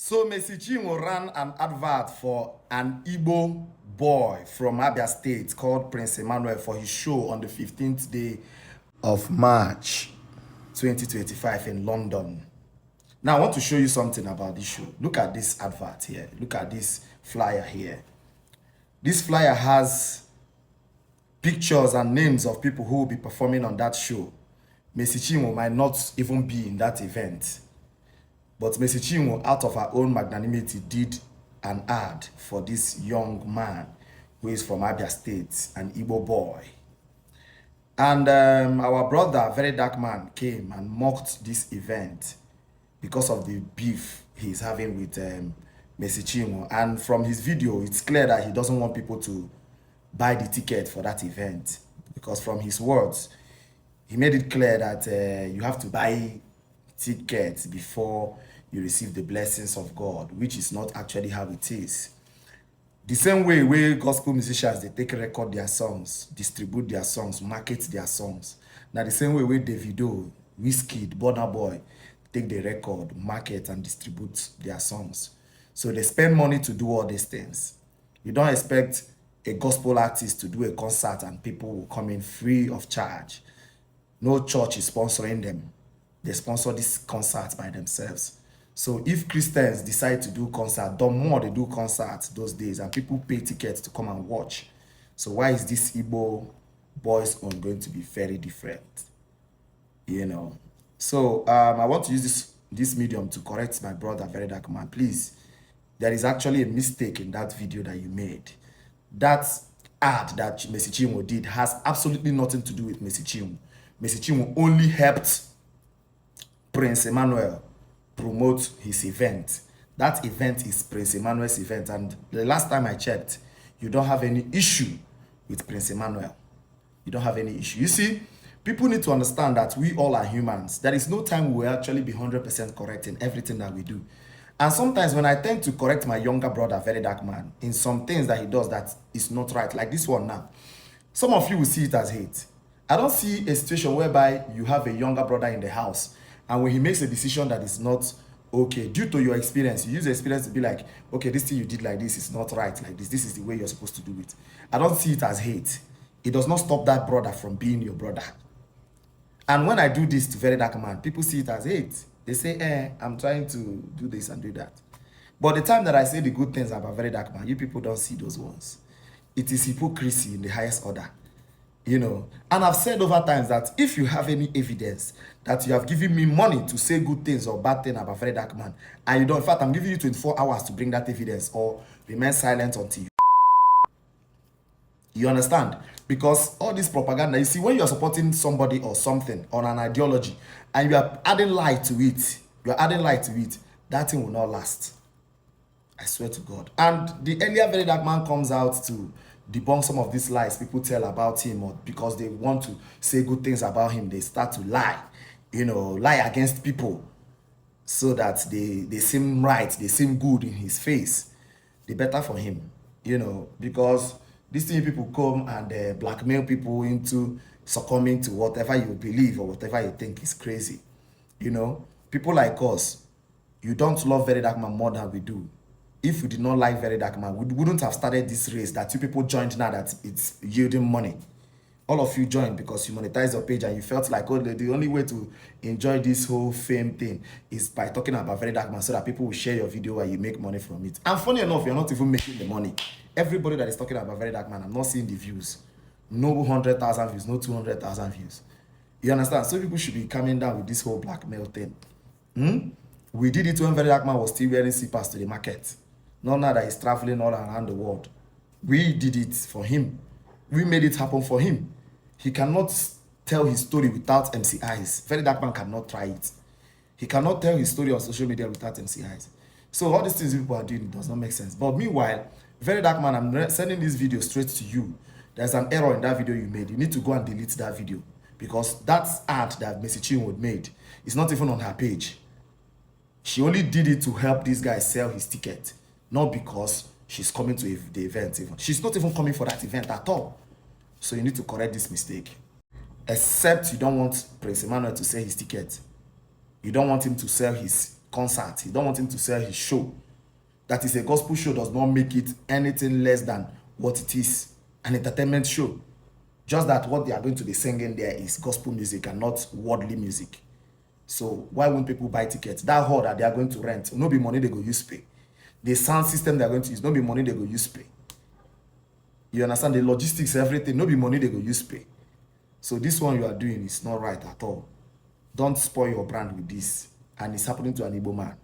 So Messi Chinwo ran an advert for an Igbo boy from Abia State called Prince Emmanuel for his show on the 15th day of March 2025 in London. Now I want to show you something about this show. Look at this advert here. Look at this flyer here. This flyer has pictures and names of people who will be performing on that show. Messi Chinwo might not even be in that event. But Messi Chinwo, out of her own magnanimity, did an ad for this young man who is from Abia State, an Igbo boy. And our brother, VeryDarkMan, came and mocked this event because of the beef he's having with Messi Chinwo. And from his video, it's clear that he doesn't want people to buy the ticket for that event. Because from his words, he made it clear that you have to buy tickets before you receive the blessings of God, which is not actually how it is. The same way gospel musicians, they take record their songs, distribute their songs, market their songs. Now the same way Davido, Wizkid, Burna Boy take the record, market and distribute their songs. So they spend money to do all these things. You don't expect a gospel artist to do a concert and people will come in free of charge. No church is sponsoring them. They sponsor this concert by themselves. So if Christians decide to do concert, the more they do concerts those days and people pay tickets to come and watch. So why is this Igbo boys own going to be very different? You know. So I want to use this medium to correct my brother, VeryDarkMan. Please, there is actually a mistake in that video that you made. That ad that Messi Chinwo did has absolutely nothing to do with Messi Chinwo. Messi Chinwo only helped Prince Emmanuel promote his event. That event is Prince Emmanuel's event, and the last time I checked, you don't have any issue with Prince Emmanuel. You don't have any issue. You see, people need to understand that we all are humans. There is no time we will actually be 100% correct in everything that we do. And sometimes when I tend to correct my younger brother, VeryDarkMan, in some things that he does that is not right, like this one now, some of you will see it as hate. I don't see a situation whereby you have a younger brother in the house and when he makes a decision that is not okay, due to your experience, you use the experience to be like, okay, this thing you did like this is not right, like this is the way you're supposed to do it. I don't see it as hate. It does not stop that brother from being your brother. And when I do this to VeryDarkMan, people see it as hate. They say, I'm trying to do this and do that. But the time that I say the good things about VeryDarkMan, you people don't see those ones. It is hypocrisy in the highest order. You know, and I've said over times that if you have any evidence that you have given me money to say good things or bad things about VeryDarkMan, and you don't, in fact, I'm giving you 24 hours to bring that evidence or remain silent until you understand? Because all this propaganda, you see, when you're supporting somebody or something on an ideology and you are adding light to it, that thing will not last. I swear to God. And the earlier VeryDarkMan comes out to debunk some of these lies people tell about him, or because they want to say good things about him, they start to lie, you know, lie against people so that they seem right, they seem good in his face. The better for him, you know, because these things people come and blackmail people into succumbing to whatever you believe or whatever you think is crazy. You know, people like us, you don't love VeryDarkMan more than we do. If we did not like VeryDarkMan, we wouldn't have started this race that you people joined now that it's yielding money. All of you joined because you monetized your page and you felt like, oh, the only way to enjoy this whole fame thing is by talking about VeryDarkMan so that people will share your video and you make money from it. And funny enough, you're not even making the money. Everybody that is talking about VeryDarkMan, I'm not seeing the views. No 100,000 views, no 200,000 views. You understand? So people should be coming down with this whole blackmail thing. We did it when VeryDarkMan was still wearing slippers to the market. Not now that he's traveling all around the world. We did it for him. We made it happen for him. He cannot tell his story without MC Eyes. VeryDarkMan cannot try it. He cannot tell his story on social media without MC Eyes. So all these things people are doing, it does not make sense. But meanwhile, VeryDarkMan, I'm sending this video straight to you. There's an error in that video you made. You need to go and delete that video. Because that ad that Messi Chinwo made is not even on her page. She only did it to help this guy sell his ticket. Not because she's coming to the event even. She's not even coming for that event at all. So you need to correct this mistake. Except you don't want Prince Emmanuel to sell his ticket. You don't want him to sell his concert. He don't want him to sell his show. That is, a gospel show does not make it anything less than what it is, an entertainment show. Just that what they are going to be singing there is gospel music and not worldly music. So why won't people buy tickets? That hall that they are going to rent, no be money they go use pay. The sound system they are going to use, no be money they go use pay. You understand? The logistics, everything, no be money they go use pay. So this one you are doing is not right at all. Don't spoil your brand with this. And it's happening to an Igbo man.